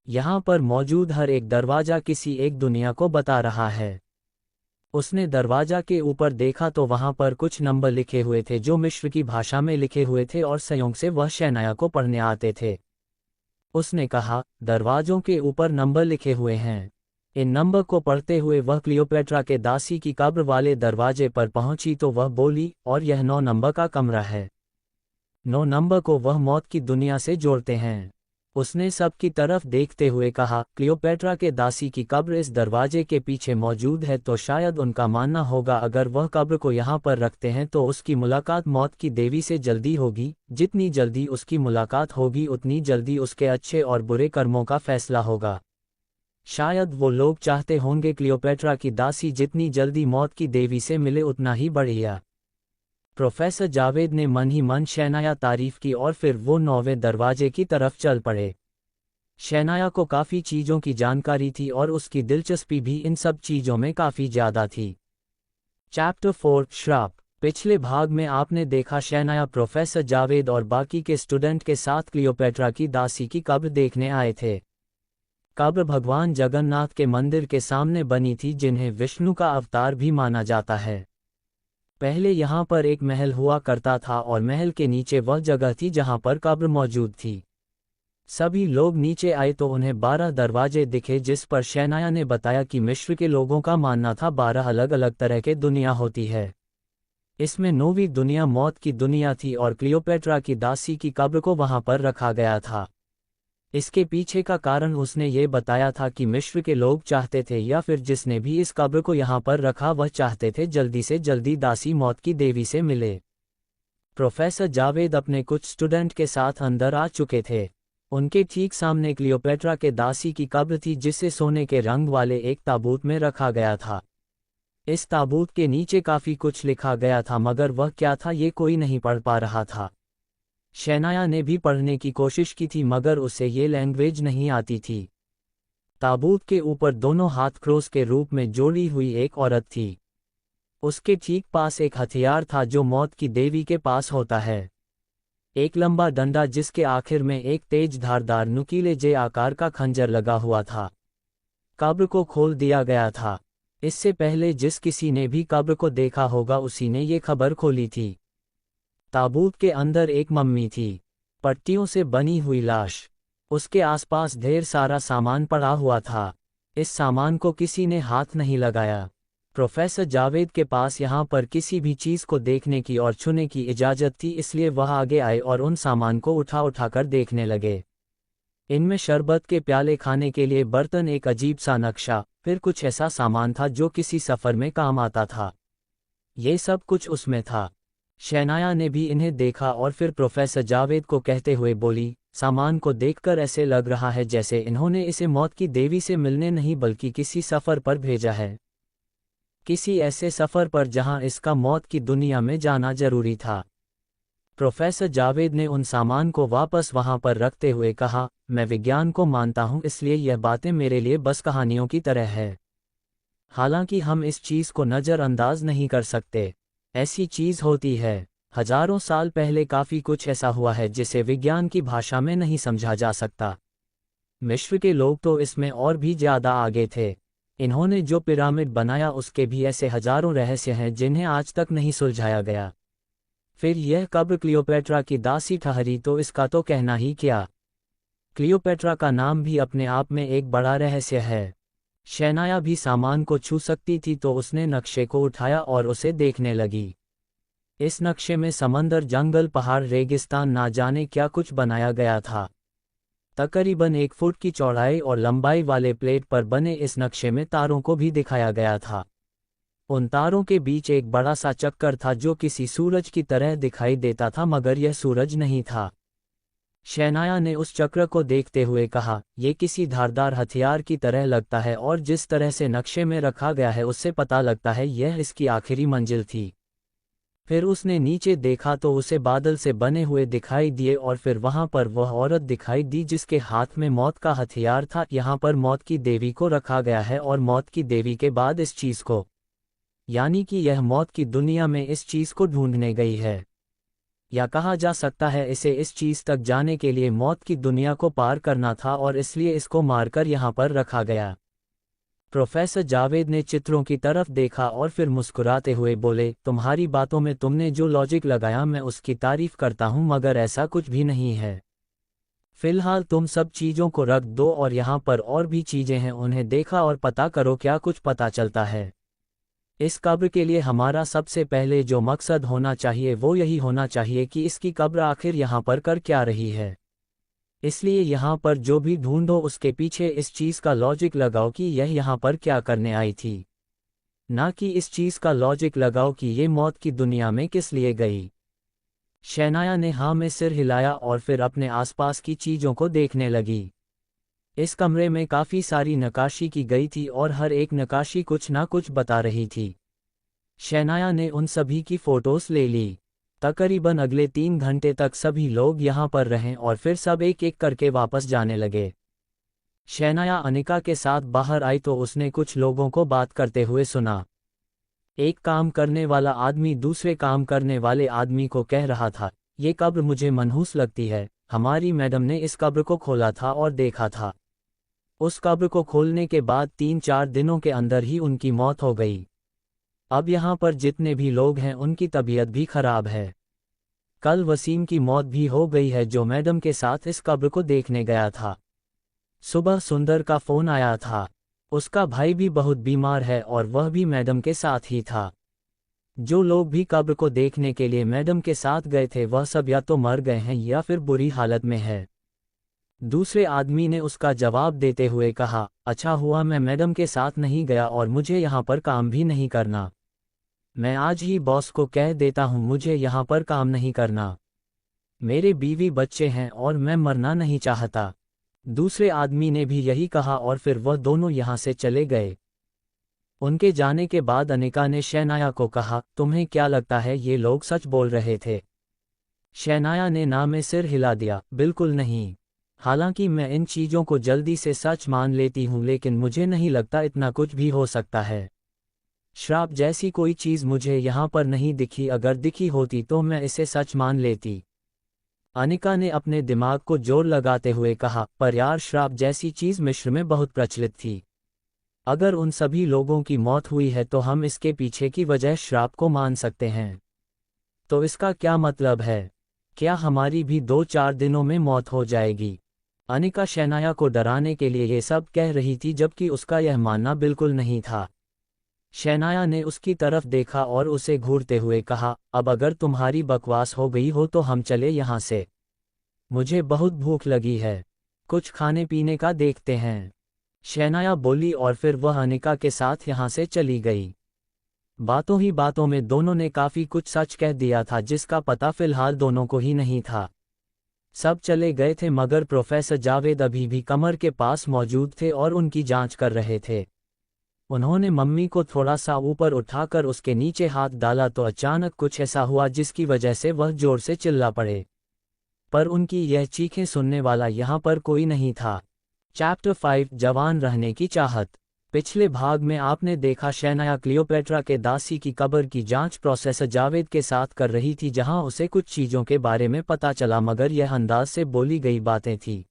A: यहाँ पर मौजूद हर एक दरवाजा किसी एक दुनिया को बता रहा है। उसने दरवाजा के ऊपर देखा तो वहाँ पर कुछ नंबर लिखे हुए थे जो मिस्र की भाषा में लिखे हुए थे और संयोग से वह शहनाया को पढ़ने आते थे। उसने कहा, दरवाजों के ऊपर नंबर लिखे हुए हैं। इन नंबर को पढ़ते हुए वह क्लियोपेट्रा के दासी की कब्र वाले दरवाजे पर पहुंची तो वह बोली, और यह 9 नंबर का कमरा है। 9 नंबर को वह मौत की दुनिया से जोड़ते हैं। उसने सबकी तरफ देखते हुए कहा, क्लियोपेट्रा के दासी की कब्र इस दरवाजे के पीछे मौजूद है तो शायद उनका मानना होगा अगर वह कब्र को यहाँ पर रखते हैं तो उसकी मुलाकात मौत की देवी से जल्दी होगी। जितनी जल्दी उसकी मुलाकात होगी उतनी जल्दी उसके अच्छे और बुरे कर्मों का फैसला होगा। शायद वो लोग चाहते होंगे क्लियोपेट्रा की दासी जितनी जल्दी मौत की देवी से मिले उतना ही बढ़िया। प्रोफेसर जावेद ने मन ही मन शहनाया तारीफ की और फिर वो 9वें दरवाजे की तरफ चल पड़े। शहनाया को काफ़ी चीज़ों की जानकारी थी और उसकी दिलचस्पी भी इन सब चीज़ों में काफ़ी ज़्यादा थी। चैप्टर 4 श्राप। पिछले भाग में आपने देखा शहनाया प्रोफेसर जावेद और बाकी के स्टूडेंट के साथ क्लियोपेट्रा की दासी की कब्र देखने आए थे। कब्र भगवान जगन्नाथ के मंदिर के सामने बनी थी जिन्हें विष्णु का अवतार भी माना जाता है। पहले यहाँ पर एक महल हुआ करता था और महल के नीचे वह जगह थी जहाँ पर कब्र मौजूद थी। सभी लोग नीचे आए तो उन्हें 12 दरवाजे दिखे, जिस पर शहनाया ने बताया कि मिस्र के लोगों का मानना था 12 अलग अलग तरह के दुनिया होती है। इसमें 9वीं दुनिया मौत की दुनिया थी और क्लियोपेट्रा की दासी की कब्र को वहां पर रखा गया था। इसके पीछे का कारण उसने ये बताया था कि मिस्र के लोग चाहते थे, या फिर जिसने भी इस कब्र को यहाँ पर रखा वह चाहते थे जल्दी से जल्दी दासी मौत की देवी से मिले। प्रोफेसर जावेद अपने कुछ स्टूडेंट के साथ अंदर आ चुके थे। उनके ठीक सामने क्लियोपेट्रा के दासी की कब्र थी, जिसे सोने के रंग वाले एक ताबूत में रखा गया था। इस ताबूत के नीचे काफ़ी कुछ लिखा गया था, मगर वह क्या था ये कोई नहीं पढ़ पा रहा था। शहनाया ने भी पढ़ने की कोशिश की थी, मगर उसे ये लैंग्वेज नहीं आती थी। ताबूत के ऊपर दोनों हाथ क्रॉस के रूप में जोड़ी हुई एक औरत थी। उसके ठीक पास एक हथियार था जो मौत की देवी के पास होता है, एक लंबा डंडा जिसके आखिर में एक तेज धारदार नुकीले जे आकार का खंजर लगा हुआ था। कब्र को खोल दिया गया था। इससे पहले जिस किसी ने भी कब्र को देखा होगा उसी ने ये खबर खोली थी। ताबूत के अंदर एक मम्मी थी, पट्टियों से बनी हुई लाश। उसके आसपास ढेर सारा सामान पड़ा हुआ था। इस सामान को किसी ने हाथ नहीं लगाया। प्रोफेसर जावेद के पास यहाँ पर किसी भी चीज़ को देखने की और छूने की इजाज़त थी, इसलिए वह आगे आए और उन सामान को उठाकर देखने लगे। इनमें शरबत के प्याले, खाने के लिए बर्तन, एक अजीब सा नक्शा, फिर कुछ ऐसा सामान था जो किसी सफ़र में काम आता था। ये सब कुछ उसमें था। शहनाया ने भी इन्हें देखा और फिर प्रोफेसर जावेद को कहते हुए बोली, सामान को देखकर ऐसे लग रहा है जैसे इन्होंने इसे मौत की देवी से मिलने नहीं बल्कि किसी सफ़र पर भेजा है, किसी ऐसे सफ़र पर जहां इसका मौत की दुनिया में जाना जरूरी था। प्रोफेसर जावेद ने उन सामान को वापस वहां पर रखते हुए कहा, मैं विज्ञान को मानता हूं, इसलिए यह बातें मेरे लिए बस कहानियों की तरह है। हालांकि हम इस चीज़ को नज़रअंदाज नहीं कर सकते। ऐसी चीज़ होती है। हजारों साल पहले काफ़ी कुछ ऐसा हुआ है जिसे विज्ञान की भाषा में नहीं समझा जा सकता। मिस्र के लोग तो इसमें और भी ज़्यादा आगे थे। इन्होंने जो पिरामिड बनाया उसके भी ऐसे हजारों रहस्य हैं जिन्हें आज तक नहीं सुलझाया गया। फिर यह कब्र क्लियोपेट्रा की दासी ठहरी तो इसका तो कहना ही क्या। क्लियोपेट्रा का नाम भी अपने आप में एक बड़ा रहस्य है। शहनाया भी सामान को छू सकती थी तो उसने नक्शे को उठाया और उसे देखने लगी। इस नक्शे में समंदर, जंगल, पहाड़, रेगिस्तान, ना जाने क्या कुछ बनाया गया था। तकरीबन 1 फुट की चौड़ाई और लंबाई वाले प्लेट पर बने इस नक्शे में तारों को भी दिखाया गया था। उन तारों के बीच एक बड़ा सा चक्कर था जो किसी सूरज की तरह दिखाई देता था, मगर यह सूरज नहीं था। शहनाया ने उस चक्र को देखते हुए कहा, यह किसी धारदार हथियार की तरह लगता है और जिस तरह से नक्शे में रखा गया है उससे पता लगता है यह इसकी आखिरी मंजिल थी। फिर उसने नीचे देखा तो उसे बादल से बने हुए दिखाई दिए और फिर वहां पर वह औरत दिखाई दी जिसके हाथ में मौत का हथियार था। यहाँ पर मौत की देवी को रखा गया है और मौत की देवी के बाद इस चीज़ को, यानी कि यह मौत की दुनिया में इस चीज़ को ढूंढने गई है, या कहा जा सकता है इसे इस चीज़ तक जाने के लिए मौत की दुनिया को पार करना था और इसलिए इसको मारकर यहाँ पर रखा गया। प्रोफेसर जावेद ने चित्रों की तरफ देखा और फिर मुस्कुराते हुए बोले, तुम्हारी बातों में तुमने जो लॉजिक लगाया मैं उसकी तारीफ करता हूँ, मगर ऐसा कुछ भी नहीं है। फिलहाल तुम सब चीज़ों को रख दो और यहाँ पर और भी चीज़ें हैं, उन्हें देखा और पता करो क्या कुछ पता चलता है। इस कब्र के लिए हमारा सबसे पहले जो मकसद होना चाहिए वो यही होना चाहिए कि इसकी कब्र आखिर यहाँ पर कर क्या रही है। इसलिए यहाँ पर जो भी ढूंढो उसके पीछे इस चीज़ का लॉजिक लगाओ कि यह यहाँ पर क्या करने आई थी, ना कि इस चीज़ का लॉजिक लगाओ कि ये मौत की दुनिया में किस लिए गई। शहनाया ने हाँ में सिर हिलाया और फिर अपने आसपास की चीज़ों को देखने लगी। इस कमरे में काफ़ी सारी नक्काशी की गई थी और हर एक नक्काशी कुछ ना कुछ बता रही थी। शहनाया ने उन सभी की फ़ोटोज़ ले ली। तकरीबन अगले 3 घंटे तक सभी लोग यहाँ पर रहें और फिर सब एक एक करके वापस जाने लगे। शहनाया अनिका के साथ बाहर आई तो उसने कुछ लोगों को बात करते हुए सुना। एक काम करने वाला आदमी दूसरे काम करने वाले आदमी को कह रहा था, ये कब्र मुझे मनहूस लगती है। हमारी मैडम ने इस कब्र को खोला था और देखा था। उस कब्र को खोलने के बाद 3-4 दिनों के अंदर ही उनकी मौत हो गई। अब यहाँ पर जितने भी लोग हैं उनकी तबीयत भी खराब है। कल वसीम की मौत भी हो गई है, जो मैडम के साथ इस कब्र को देखने गया था। सुबह सुंदर का फोन आया था। उसका भाई भी बहुत बीमार है और वह भी मैडम के साथ ही था। जो लोग भी कब्र को देखने के लिए मैडम के साथ गए थे वह सब या तो मर गए हैं या फिर बुरी हालत में है। दूसरे आदमी ने उसका जवाब देते हुए कहा, अच्छा हुआ मैं मैडम के साथ नहीं गया और मुझे यहाँ पर काम भी नहीं करना। मैं आज ही बॉस को कह देता हूँ मुझे यहाँ पर काम नहीं करना। मेरे बीवी बच्चे हैं और मैं मरना नहीं चाहता। दूसरे आदमी ने भी यही कहा और फिर वह दोनों यहाँ से चले गए। उनके जाने के बाद अनिका ने शहनाया को कहा, तुम्हें क्या लगता है ये लोग सच बोल रहे थे? शहनाया ने ना में सिर हिला दिया, बिल्कुल नहीं। हालांकि मैं इन चीज़ों को जल्दी से सच मान लेती हूँ, लेकिन मुझे नहीं लगता इतना कुछ भी हो सकता है। श्राप जैसी कोई चीज़ मुझे यहाँ पर नहीं दिखी, अगर दिखी होती तो मैं इसे सच मान लेती। अनिका ने अपने दिमाग को जोर लगाते हुए कहा, पर यार श्राप जैसी चीज़ मिस्र में बहुत प्रचलित थी। अगर उन सभी लोगों की मौत हुई है तो हम इसके पीछे की वजह श्राप को मान सकते हैं। तो इसका क्या मतलब है? क्या हमारी भी 2-4 दिनों में मौत हो जाएगी? अनिका शहनाया को डराने के लिए ये सब कह रही थी, जबकि उसका यह मानना बिल्कुल नहीं था। शहनाया ने उसकी तरफ देखा और उसे घूरते हुए कहा, अब अगर तुम्हारी बकवास हो गई हो तो हम चले यहाँ से। मुझे बहुत भूख लगी है, कुछ खाने पीने का देखते हैं। शहनाया बोली और फिर वह अनिका के साथ यहाँ से चली गई। बातों ही बातों में दोनों ने काफ़ी कुछ सच कह दिया था, जिसका पता फिलहाल दोनों को ही नहीं था। सब चले गए थे मगर प्रोफेसर जावेद अभी भी कमर के पास मौजूद थे और उनकी जांच कर रहे थे। उन्होंने मम्मी को थोड़ा सा ऊपर उठाकर उसके नीचे हाथ डाला तो अचानक कुछ ऐसा हुआ जिसकी वजह से वह जोर से चिल्ला पड़े, पर उनकी यह चीखें सुनने वाला यहाँ पर कोई नहीं था। चैप्टर 5 जवान रहने की चाहत। पिछले भाग में आपने देखा शहनाया क्लियोपेट्रा के दासी की कब्र की जांच प्रोफेसर जावेद के साथ कर रही थी, जहां उसे कुछ चीज़ों के बारे में पता चला, मगर यह अंदाज से बोली गई बातें थी।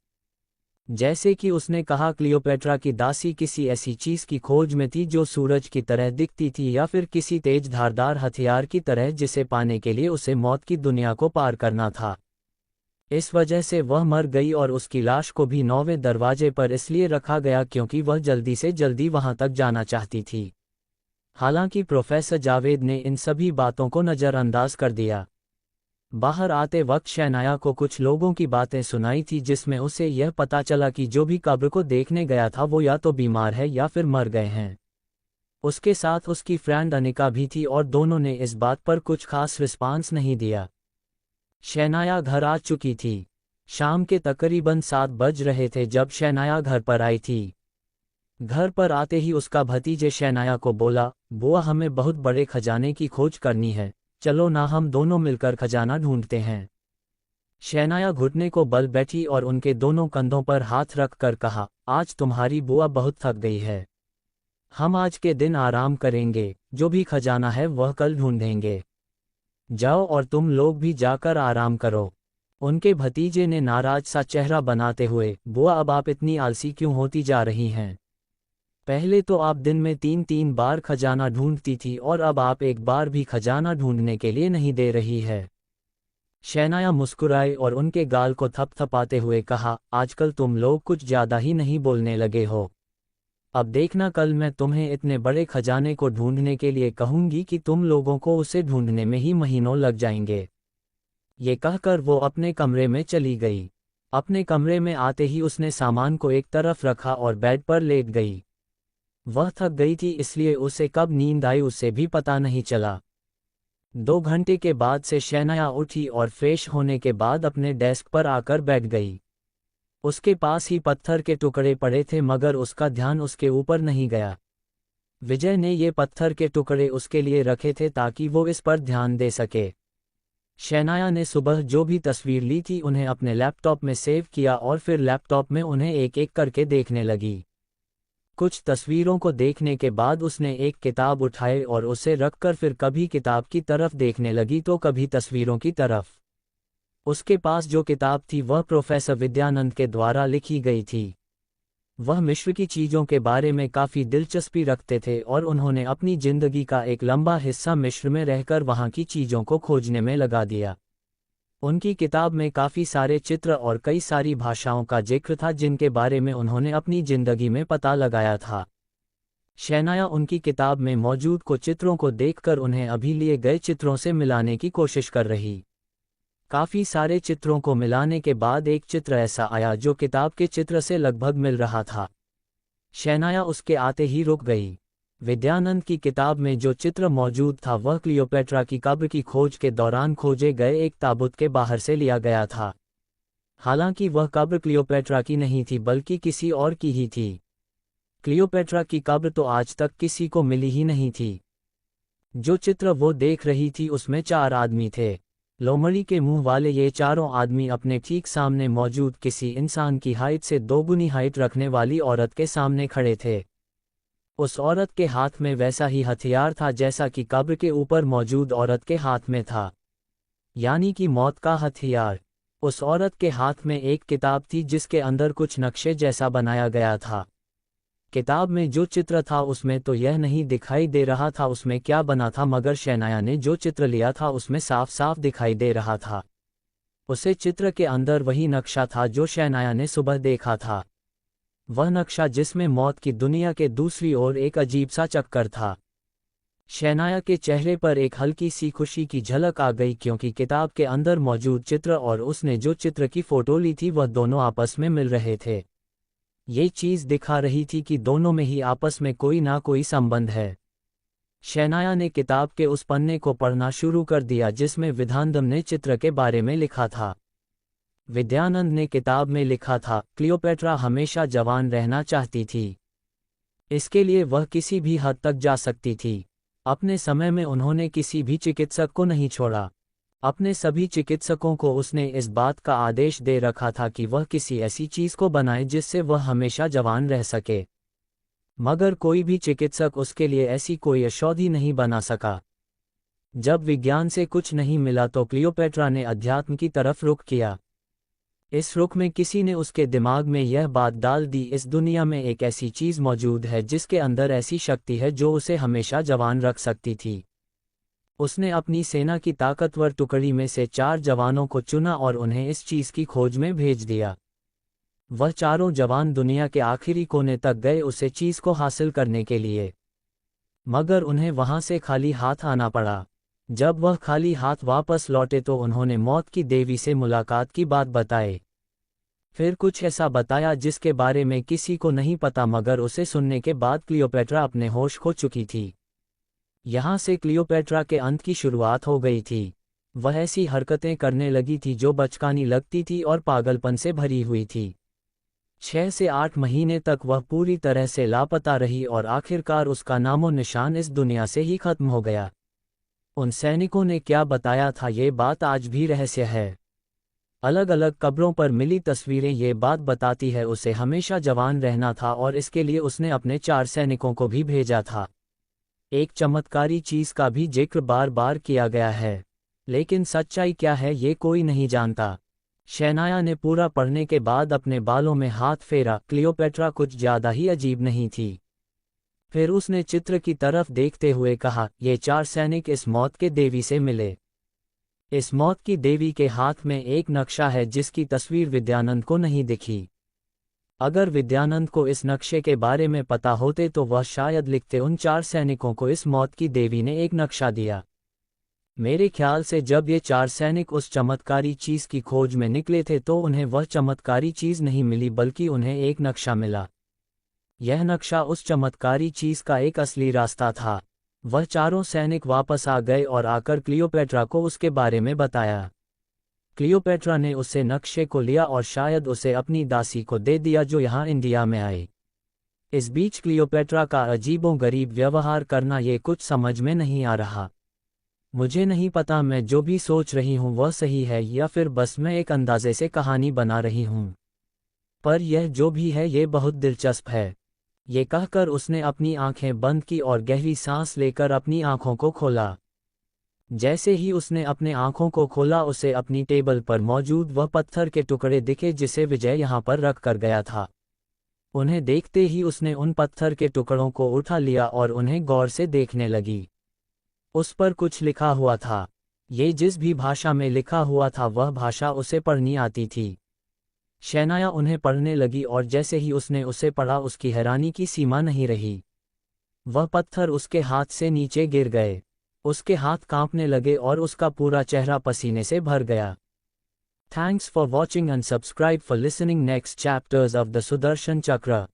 A: जैसे कि उसने कहा क्लियोपेट्रा की दासी किसी ऐसी चीज़ की खोज में थी जो सूरज की तरह दिखती थी या फिर किसी तेज धारदार हथियार की तरह, जिसे पाने के लिए उसे मौत की दुनिया को पार करना था। इस वजह से वह मर गई और उसकी लाश को भी 9वें दरवाजे पर इसलिए रखा गया क्योंकि वह जल्दी से जल्दी वहां तक जाना चाहती थी। हालांकि प्रोफेसर जावेद ने इन सभी बातों को नज़रअंदाज कर दिया। बाहर आते वक्त शहनाया को कुछ लोगों की बातें सुनाई थी, जिसमें उसे यह पता चला कि जो भी कब्र को देखने गया था वो या तो बीमार है या फिर मर गए हैं। उसके साथ उसकी फ्रेंड अनिका भी थी और दोनों ने इस बात पर कुछ खास रिस्पांस नहीं दिया। शहनाया घर आ चुकी थी। शाम के तकरीबन 7 बज रहे थे जब शहनाया घर पर आई थी। घर पर आते ही उसका भतीजे शहनाया को बोला, बुआ हमें बहुत बड़े खजाने की खोज करनी है, चलो ना हम दोनों मिलकर खजाना ढूंढते हैं। शहनाया घुटने को बल बैठी और उनके दोनों कंधों पर हाथ रख कर कहा, आज तुम्हारी बुआ बहुत थक गई है, हम आज के दिन आराम करेंगे, जो भी खजाना है वह कल ढूंढेंगे। जाओ और तुम लोग भी जाकर आराम करो। उनके भतीजे ने नाराज सा चेहरा बनाते हुए, बुआ अब आप इतनी आलसी क्यों होती जा रही हैं? पहले तो आप दिन में 3-3 बार खजाना ढूंढती थी और अब आप एक बार भी खजाना ढूंढने के लिए नहीं दे रही है। शहनाया मुस्कुराई और उनके गाल को थपथपाते हुए कहा, आजकल तुम लोग कुछ ज़्यादा ही नहीं बोलने लगे हो। अब देखना कल मैं तुम्हें इतने बड़े खजाने को ढूंढने के लिए कहूंगी कि तुम लोगों को उसे ढूंढने में ही महीनों लग जाएंगे। ये कहकर वो अपने कमरे में चली गई। अपने कमरे में आते ही उसने सामान को एक तरफ रखा और बेड पर लेट गई। वह थक गई थी, इसलिए उसे कब नींद आई उसे भी पता नहीं चला। 2 घंटे के बाद से शहनाया उठी और फ्रेश होने के बाद अपने डेस्क पर आकर बैठ गई। उसके पास ही पत्थर के टुकड़े पड़े थे मगर उसका ध्यान उसके ऊपर नहीं गया। विजय ने ये पत्थर के टुकड़े उसके लिए रखे थे ताकि वो इस पर ध्यान दे सके। शहनाया ने सुबह जो भी तस्वीर ली थी उन्हें अपने लैपटॉप में सेव किया और फिर लैपटॉप में उन्हें एक एक करके देखने लगी। कुछ तस्वीरों को देखने के बाद उसने एक किताब उठाई और उसे रखकर फिर कभी किताब की तरफ देखने लगी तो कभी तस्वीरों की तरफ। उसके पास जो किताब थी वह प्रोफेसर विद्यानंद के द्वारा लिखी गई थी। वह मिस्र की चीज़ों के बारे में काफ़ी दिलचस्पी रखते थे और उन्होंने अपनी ज़िंदगी का एक लंबा हिस्सा मिस्र में रहकर वहाँ की चीज़ों को खोजने में लगा दिया। उनकी किताब में काफ़ी सारे चित्र और कई सारी भाषाओं का जिक्र था जिनके बारे में उन्होंने अपनी जिंदगी में पता लगाया था। शहनाया उनकी किताब में मौजूद कुछ चित्रों को देखकर उन्हें अभी लिए गए चित्रों से मिलाने की कोशिश कर रही। काफ़ी सारे चित्रों को मिलाने के बाद एक चित्र ऐसा आया जो किताब के चित्र से लगभग मिल रहा था। शहनाया उसके आते ही रुक गई। विद्यानंद की किताब में जो चित्र मौजूद था वह क्लियोपेट्रा की कब्र की खोज के दौरान खोजे गए एक ताबूत के बाहर से लिया गया था। हालांकि वह कब्र क्लियोपेट्रा की नहीं थी बल्कि किसी और की ही थी। क्लियोपेट्रा की कब्र तो आज तक किसी को मिली ही नहीं थी। जो चित्र वो देख रही थी उसमें 4 आदमी थे। लोमड़ी के मुंह वाले ये चारों आदमी अपने ठीक सामने मौजूद किसी इंसान की हाइट से 2 गुनी हाइट रखने वाली औरत के सामने खड़े थे। उस औरत के हाथ में वैसा ही हथियार था जैसा कि कब्र के ऊपर मौजूद औरत के हाथ में था, यानी कि मौत का हथियार। उस औरत के हाथ में एक किताब थी जिसके अंदर कुछ नक्शे जैसा बनाया गया था। किताब में जो चित्र था उसमें तो यह नहीं दिखाई दे रहा था उसमें क्या बना था, मगर शहनाया ने जो चित्र लिया था उसमें साफ साफ दिखाई दे रहा था। उसे चित्र के अंदर वही नक्शा था जो शहनाया ने सुबह देखा था। वह नक्शा जिसमें मौत की दुनिया के दूसरी ओर एक अजीब सा चक्कर था। शहनाया के चेहरे पर एक हल्की सी खुशी की झलक आ गई क्योंकि किताब के अंदर मौजूद चित्र और उसने जो चित्र की फोटो ली थी वह दोनों आपस में मिल रहे थे। ये चीज़ दिखा रही थी कि दोनों में ही आपस में कोई ना कोई संबंध है। शहनाया ने किताब के उस पन्ने को पढ़ना शुरू कर दिया जिसमें विद्यानंद ने चित्र के बारे में लिखा था। विद्यानंद ने किताब में लिखा था, क्लियोपेट्रा हमेशा जवान रहना चाहती थी। इसके लिए वह किसी भी हद तक जा सकती थी। अपने समय में उन्होंने किसी भी चिकित्सक को नहीं छोड़ा। अपने सभी चिकित्सकों को उसने इस बात का आदेश दे रखा था कि वह किसी ऐसी चीज़ को बनाए जिससे वह हमेशा जवान रह सके, मगर कोई भी चिकित्सक उसके लिए ऐसी कोई औषधि नहीं बना सका। जब विज्ञान से कुछ नहीं मिला तो क्लियोपेट्रा ने अध्यात्म की तरफ रुख किया। इस रुख में किसी ने उसके दिमाग में यह बात डाल दी, इस दुनिया में एक ऐसी चीज़ मौजूद है जिसके अंदर ऐसी शक्ति है जो उसे हमेशा जवान रख सकती थी। उसने अपनी सेना की ताकतवर टुकड़ी में से 4 जवानों को चुना और उन्हें इस चीज़ की खोज में भेज दिया। वह चारों जवान दुनिया के आखिरी कोने तक गए उसे चीज़ को हासिल करने के लिए, मगर उन्हें वहां से खाली हाथ आना पड़ा। जब वह खाली हाथ वापस लौटे तो उन्होंने मौत की देवी से मुलाकात की बात बताई। फिर कुछ ऐसा बताया जिसके बारे में किसी को नहीं पता, मगर उसे सुनने के बाद क्लियोपेट्रा अपने होश खो चुकी थी। यहाँ से क्लियोपेट्रा के अंत की शुरुआत हो गई थी। वह ऐसी हरकतें करने लगी थी जो बचकानी लगती थी और पागलपन से भरी हुई थी। 6 से 8 महीने तक वह पूरी तरह से लापता रही और आखिरकार उसका नामो निशान इस दुनिया से ही खत्म हो गया। उन सैनिकों ने क्या बताया था ये बात आज भी रहस्य है। अलग अलग कब्रों पर मिली तस्वीरें ये बात बताती है उसे हमेशा जवान रहना था और इसके लिए उसने अपने 4 सैनिकों को भी भेजा था। एक चमत्कारी चीज़ का भी जिक्र बार बार किया गया है, लेकिन सच्चाई क्या है ये कोई नहीं जानता। शहनाया ने पूरा पढ़ने के बाद अपने बालों में हाथ फेरा। क्लियोपेट्रा कुछ ज़्यादा ही अजीब नहीं थी। फिर उसने चित्र की तरफ देखते हुए कहा, ये 4 सैनिक इस मौत के देवी से मिले। इस मौत की देवी के हाथ में एक नक्शा है जिसकी तस्वीर विद्यानंद को नहीं दिखी। अगर विद्यानंद को इस नक्शे के बारे में पता होते तो वह शायद लिखते, उन 4 सैनिकों को इस मौत की देवी ने एक नक्शा दिया। मेरे ख्याल से जब ये 4 सैनिक उस चमत्कारी चीज़ की खोज में निकले थे तो उन्हें वह चमत्कारी चीज़ नहीं मिली बल्कि उन्हें एक नक्शा मिला। यह नक्शा उस चमत्कारी चीज़ का एक असली रास्ता था। वह चारों सैनिक वापस आ गए और आकर क्लियोपेट्रा को उसके बारे में बताया। क्लियोपेट्रा ने उससे नक्शे को लिया और शायद उसे अपनी दासी को दे दिया जो यहाँ इंडिया में आई। इस बीच क्लियोपेट्रा का अजीबोगरीब व्यवहार करना ये कुछ समझ में नहीं आ रहा। मुझे नहीं पता मैं जो भी सोच रही हूँ वह सही है या फिर बस मैं एक अंदाजे से कहानी बना रही हूँ, पर यह जो भी है ये बहुत दिलचस्प है। ये कहकर उसने अपनी आंखें बंद की और गहरी सांस लेकर अपनी आंखों को खोला। जैसे ही उसने अपने आंखों को खोला उसे अपनी टेबल पर मौजूद वह पत्थर के टुकड़े दिखे जिसे विजय यहाँ पर रख कर गया था। उन्हें देखते ही उसने उन पत्थर के टुकड़ों को उठा लिया और उन्हें गौर से देखने लगी। उस पर कुछ लिखा हुआ था। ये जिस भी भाषा में लिखा हुआ था वह भाषा उसे पढ़नी आती थी। शैनाया उन्हें पढ़ने लगी और जैसे ही उसने उसे पढ़ा उसकी हैरानी की सीमा नहीं रही। वह पत्थर उसके हाथ से नीचे गिर गए। उसके हाथ कांपने लगे और उसका पूरा चेहरा पसीने से भर गया। Thanks for watching and subscribe for listening next chapters of the Sudarshan Chakra.